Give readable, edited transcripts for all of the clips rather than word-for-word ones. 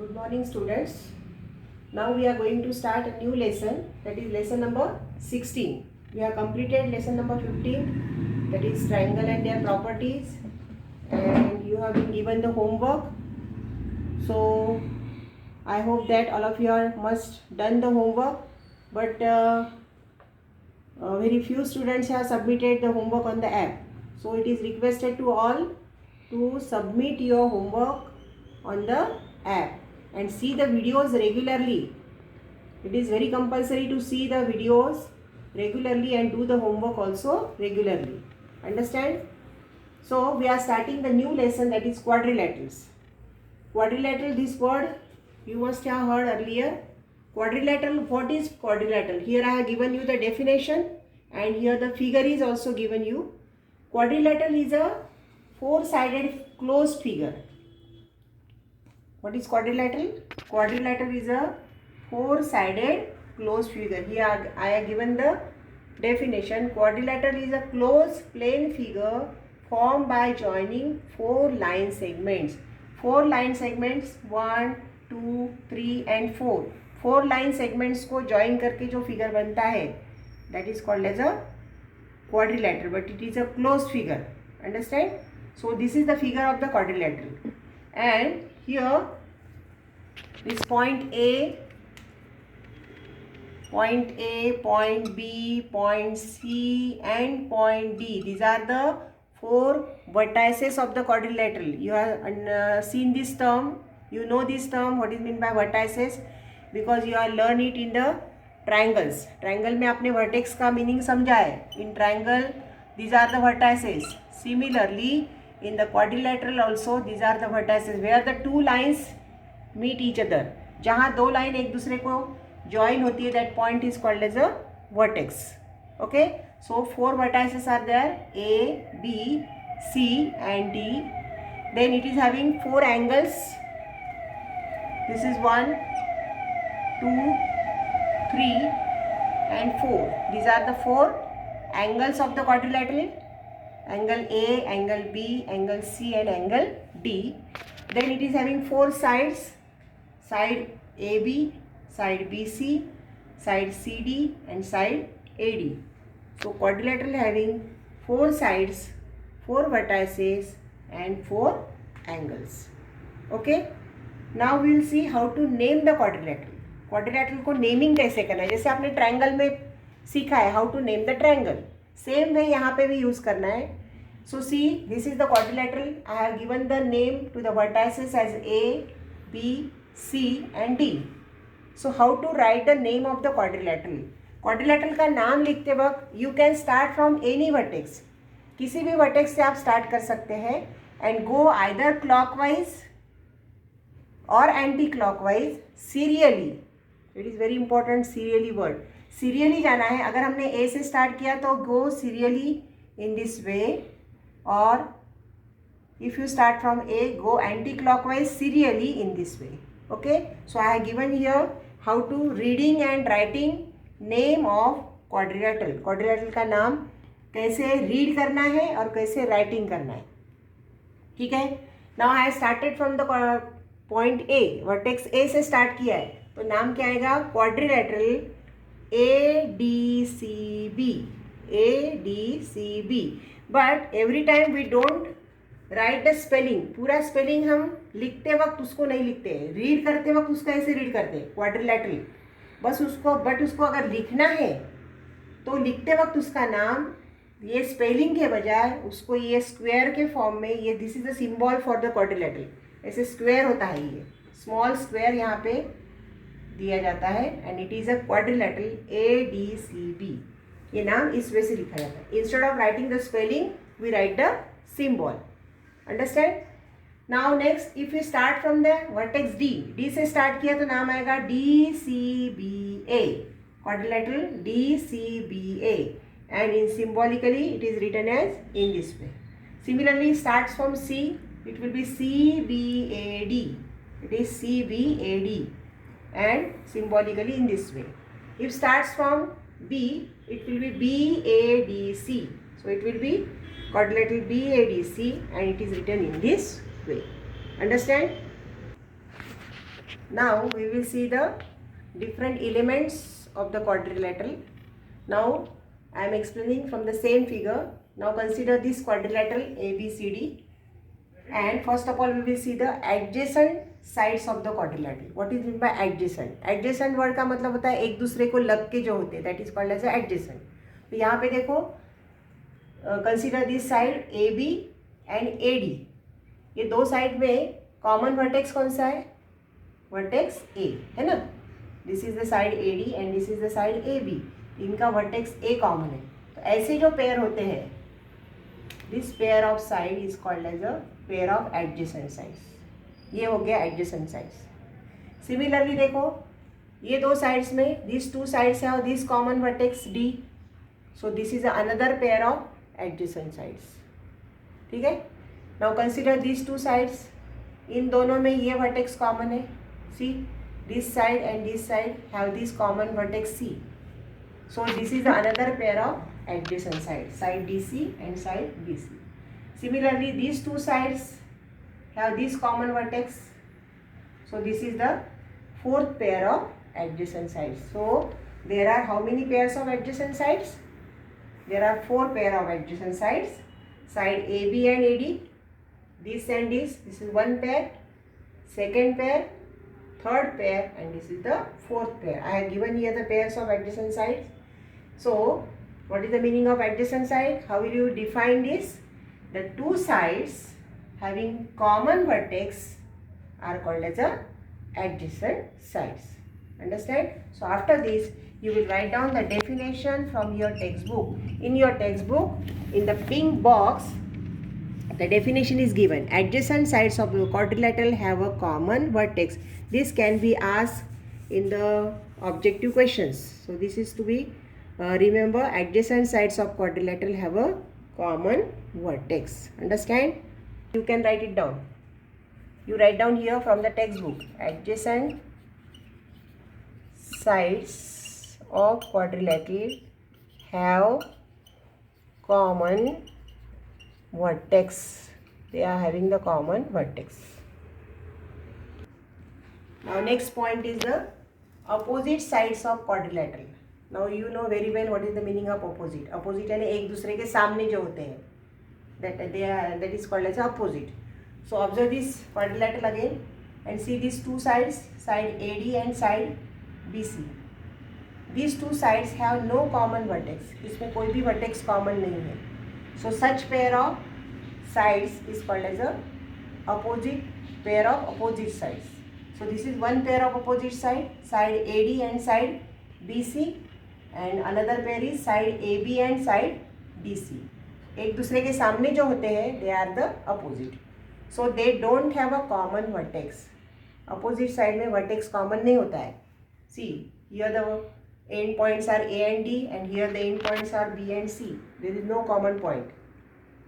Good morning, students. Now we are going to start a new lesson, that is lesson number 16. We have completed lesson number 15, that is triangle and their properties, and you have been given the homework. So I hope that all of you are must done the homework, but very few students have submitted the homework on the app. So it is requested to all to submit your homework on the app and see the videos regularly. It is very compulsory to see the videos regularly and do the homework also regularly. Understand? So we are starting the new lesson, that is quadrilaterals. Quadrilateral, this word you must have heard earlier. Quadrilateral, what is quadrilateral? Here I have given you the definition and here the figure is also given you. Quadrilateral is a four-sided closed figure. What is quadrilateral? Quadrilateral is a four-sided closed figure. Here I have given the definition. Quadrilateral is a closed plane figure formed by joining four line segments. Four line segments 1, 2, 3 and 4. Four line segments को join करके जो figure बनता है, that is called as a quadrilateral, but it is a closed figure. Understand? So this is the figure of the quadrilateral, and here this point A, point B, point C and point D. These are the four vertices of the quadrilateral. You have seen this term. You know this term, what is meant by vertices, because you have learned it in the triangles. Triangle में आपने vertex का meaning समझा है. In triangle, these are the vertices. Similarly, in the quadrilateral also, these are the vertices where the two lines meet each other. जहाँ दो line एक दूसरे को join होती है, that point is called as a vertex. Okay, so four vertices are there, A, B, C and D. Then it is having four angles. This is 1, 2, 3 and 4. These are the four angles of the quadrilateral. Angle A, angle B, angle C and angle D. Then it is having four sides, side AB, side BC, side CD and side AD. So quadrilateral having four sides, four vertices and four angles. Okay. Now we will see how to name the quadrilateral. Quadrilateral को naming कैसे करना है, जैसे आपने triangle में सीखा है how to name the triangle, same way यहाँ पे भी यूज करना है. So see, this is the quadrilateral. I have given the name to the vertices as A, B, C and D. So how to write the name of the quadrilateral. Quadrilateral का नाम लिखते वक्त you can start from any vertex. किसी भी vertex से आप start कर सकते हैं एंड गो आइदर क्लॉकवाइज और anti clockwise serially. It is very important, serially word. Serially जाना है. अगर हमने ए से स्टार्ट किया तो गो सीरियली इन दिस वे, और if you start from A go anti clockwise serially in this way. Okay, so I have given here how to reading and writing name of quadrilateral. Quadrilateral का नाम कैसे read करना है और कैसे writing करना है. ठीक है. Now I started from the point A, vertex A से स्टार्ट किया है, तो नाम क्या आएगा, quadrilateral ADCB. ADCB. But every time we don't write the spelling. पूरा स्पेलिंग हम लिखते वक्त उसको नहीं लिखते हैं, रीड करते वक्त उसको ऐसे रीड करते हैं क्वाड्रिलेटरल बस उसको. बट उसको अगर लिखना है तो लिखते वक्त उसका नाम ये स्पेलिंग के बजाय उसको ये स्क्वायर के फॉर्म में, ये this is the symbol for the quadrilateral. ऐसे स्क्वायर होता है, ये स्मॉल स्क्वायर यहाँ पे दिया जाता है and it is a quadrilateral ADCB. ये नाम इस वे से लिखा जाता है. Instead of writing the spelling we write the symbol. Understand. Now next, if you start from the vertex D से स्टार्ट किया तो नाम आएगा DCBA. Quadrilateral DCBA and in symbolically it is written as in this way. Similarly, starts from C, it will be CBAD. It is CBAD and symbolically in this way. If starts from B, it will be BADC. So it will be quadrilateral BADC and it is written in this way. Understand? Now we will see the different elements of the quadrilateral. Now I am explaining from the same figure. Now consider this quadrilateral ABCD, and first of all we will see the adjacent sides of the quadrilateral. What is meant by adjacent? Adjacent word का मतलब होता है एक दूसरे को लग के जो होते हैं, that is called as adjacent. तो यहाँ पे देखो, consider this side AB and AD. ये दो साइड में कॉमन वर्टेक्स कौन सा है? वर्टेक्स A है ना. This is the side AD and this is the side AB. इनका वर्टेक्स A कॉमन है. तो ऐसे जो पेयर होते हैं, this pair of side is called as a pair of adjacent sides. ये हो गया एडजेसेंट साइड्स. सिमिलरली देखो, ये दो साइड्स में दिस टू साइड्स है और this common vertex D. So this is another pair of adjacent sides. ठीक है. Now consider this two sides. इन दोनों में ये वर्टेक्स कॉमन है. See, this side and this side have this common vertex C. So this is another pair of adjacent sides, side DC and side BC. Similarly, these two sides have this common vertex. So this is the fourth pair of adjacent sides. So there are how many pairs of adjacent sides? There are four pair of adjacent sides. Side AB and AD. This and this. This is one pair. Second pair. Third pair, and this is the fourth pair. I have given here the pairs of adjacent sides. So what is the meaning of adjacent side? How will you define this? The two sides having common vertex are called as a adjacent sides. Understand? So after this you will write down the definition from your textbook. In your textbook, in the pink box, the definition is given. Adjacent sides of the quadrilateral have a common vertex. This can be asked in the objective questions. So this is to be remember, adjacent sides of quadrilateral have a common vertex. Understand? You can write it down. You write down here from the textbook. Adjacent sides of quadrilateral have common vertex. They are having the common vertex. Now next point is the opposite sides of quadrilateral. Now you know very well what is the meaning of opposite. Opposite यानी एक दूसरे के सामने जो होते हैं, that is called as opposite. So observe this quadrilateral again and see these two sides, side AD and side BC. These two sides have no common vertex. इसमें कोई भी vertex common नहीं है. So such pair of sides is called as a opposite pair of opposite sides. So this is one pair of opposite side, side AD and side BC, and another pair is side AB and side DC. एक दूसरे के सामने जो होते हैं, they are the opposite. So they don't have a common vertex. Opposite side में vertex common नहीं होता है. See, here the end points are A and D, and here the end points are B and C. There is no common point.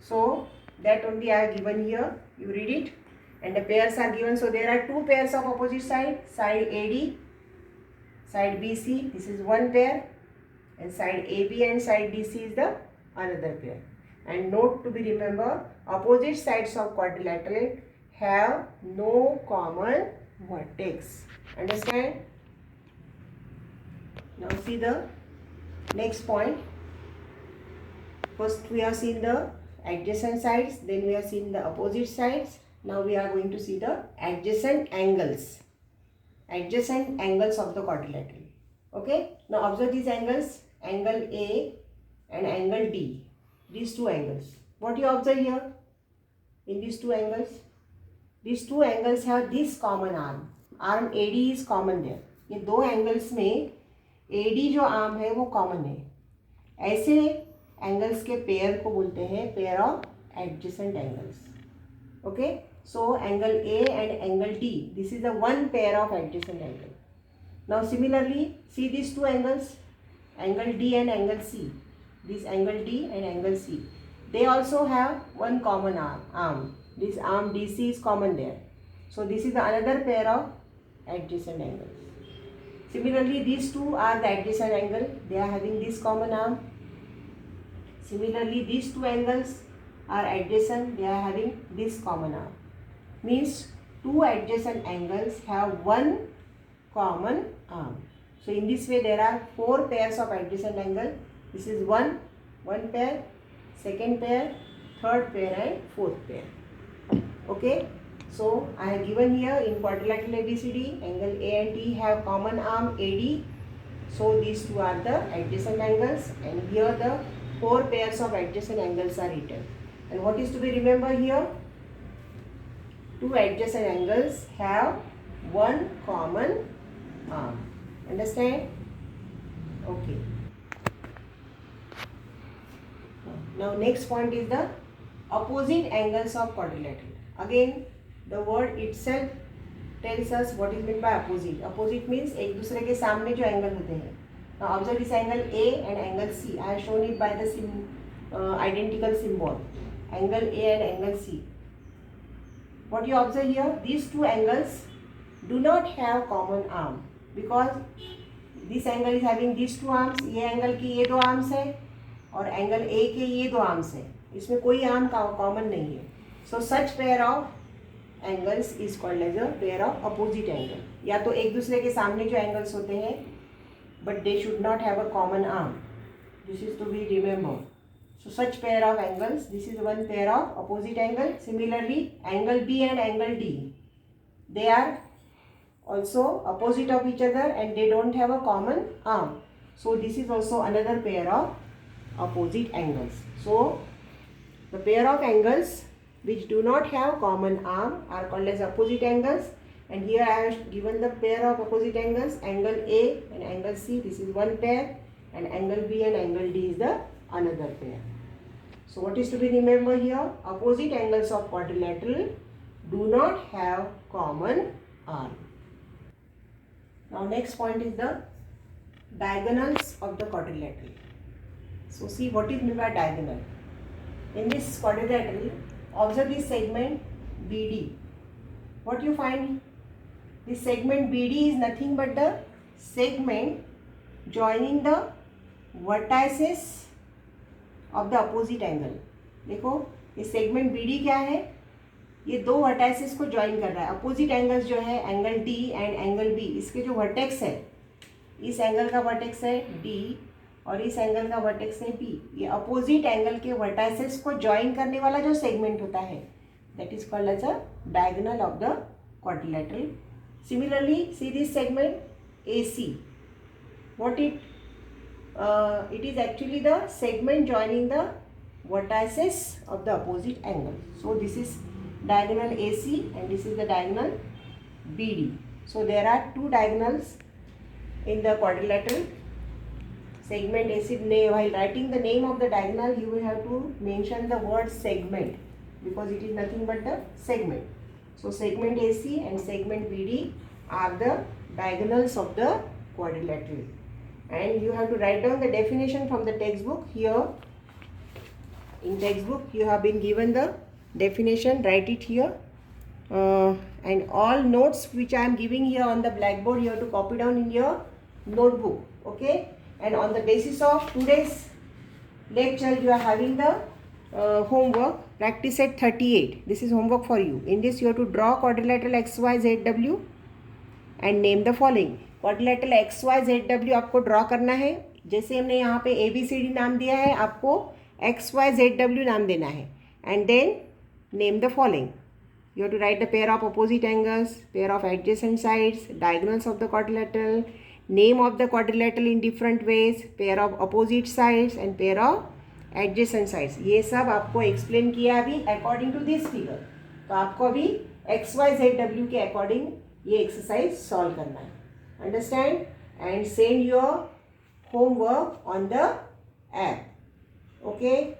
So that only I have given here. You read it. And the pairs are given. So there are two pairs of opposite side, side AD, side BC. This is one pair, and side AB and side DC is the another pair. And note to be remember, opposite sides of quadrilateral have no common vertex. Understand? Now see the next point. First we have seen the adjacent sides, then we have seen the opposite sides. Now we are going to see the adjacent angles. Adjacent angles of the quadrilateral. Okay. Now observe these angles. Angle A and angle D. These two angles. What you observe here? In these two angles. These two angles have this common arm. Arm AD is common there. ये दो angles में AD जो arm है वो common है. ऐसे angles के pair को बोलते हैं pair of adjacent angles. Okay. So angle A and angle D, this is the one pair of adjacent angle. Now similarly, see these two angles, angle D and angle C. This angle D and angle C, they also have one common arm. This arm DC is common there. So this is the another pair of adjacent angles. Similarly, these two are the adjacent angle. They are having this common arm. Similarly, these two angles are adjacent. They are having this common arm. Means two adjacent angles have one common arm. So in this way there are 4 pairs of adjacent angle. This is one pair, second pair, third pair and fourth pair. Okay. So I have given here in quadrilateral ABCD, angle A and T have common arm AD. So these two are the adjacent angles, and here the 4 pairs of adjacent angles are written. And what is to be remembered here? Two adjacent angles have one common arm. Understand? Okay. Now next point is the opposite angles of quadrilateral. Again, the word itself tells us what is meant by opposite. Opposite means एक दूसरे के सामने जो angle होते हैं. Now observe this angle A and angle C. I have shown it by the identical symbol. Angle A and angle C. What you observe here? These two angles do not have common arm because this angle is having these two arms. ये angle की ये दो arms है और angle A के ये दो arms है. इसमें कोई arm common नहीं है. So such pair of angles is called as a pair of opposite angle. या तो एक दूसरे के सामने जो angles होते हैं, but they should not have a common arm. This is to be remembered. So such pair of angles, this is one pair of opposite angle. Similarly, angle B and angle D, they are also opposite of each other and they don't have a common arm. So this is also another pair of opposite angles. So the pair of angles which do not have common arm are called as opposite angles. And here I have given the pair of opposite angles, angle A and angle C. This is one pair, and angle B and angle D is the another pair. So what is to be remembered here? Opposite angles of quadrilateral do not have common arm. Now next point is the diagonals of the quadrilateral. So see what is meant by diagonal. In this quadrilateral, observe this segment BD. What you find? This segment BD is nothing but the segment joining the vertices of the opposite angle. देखो ये segment BD क्या है? ये दो vertices को join कर रहा है. Opposite angles जो है angle D and angle B, इसके जो vertex है, इस angle का vertex है D और इस एंगल का वर्टेक्स है बी. ये अपोजिट एंगल के वर्टाइसेस को ज्वाइन करने वाला जो सेगमेंट होता है, that is called as a diagonal of the quadrilateral. Similarly see this segment AC. What it is actually the segment joining the vertices of the opposite angle. So this is diagonal AC and this is the diagonal BD. So there are two diagonals in the quadrilateral. Segment AC, while writing the name of the diagonal, you will have to mention the word segment because it is nothing but the segment. So segment AC and segment BD are the diagonals of the quadrilateral. And you have to write down the definition from the textbook. Here in textbook you have been given the definition, write it here. And all notes which I am giving here on the blackboard, you have to copy down in your notebook. Okay. And on the basis of today's lecture, you are having the homework, practice set 38. This is homework for you. In this, you have to draw quadrilateral XYZW and name the following. Quadrilateral XYZW आपको draw करना है. जैसे हमने यहाँ पे ABCD नाम दिया है, आपको XYZW नाम देना है. And then name the following. You have to write the pair of opposite angles, pair of adjacent sides, diagonals of the quadrilateral, name of the quadrilateral in different ways, pair of opposite sides and pair of adjacent sides. ये सब आपको explain किया अभी according to this figure. तो आपको अभी XYZW के according ये exercise solve करना है. Understand? And send your homework on the app. Okay?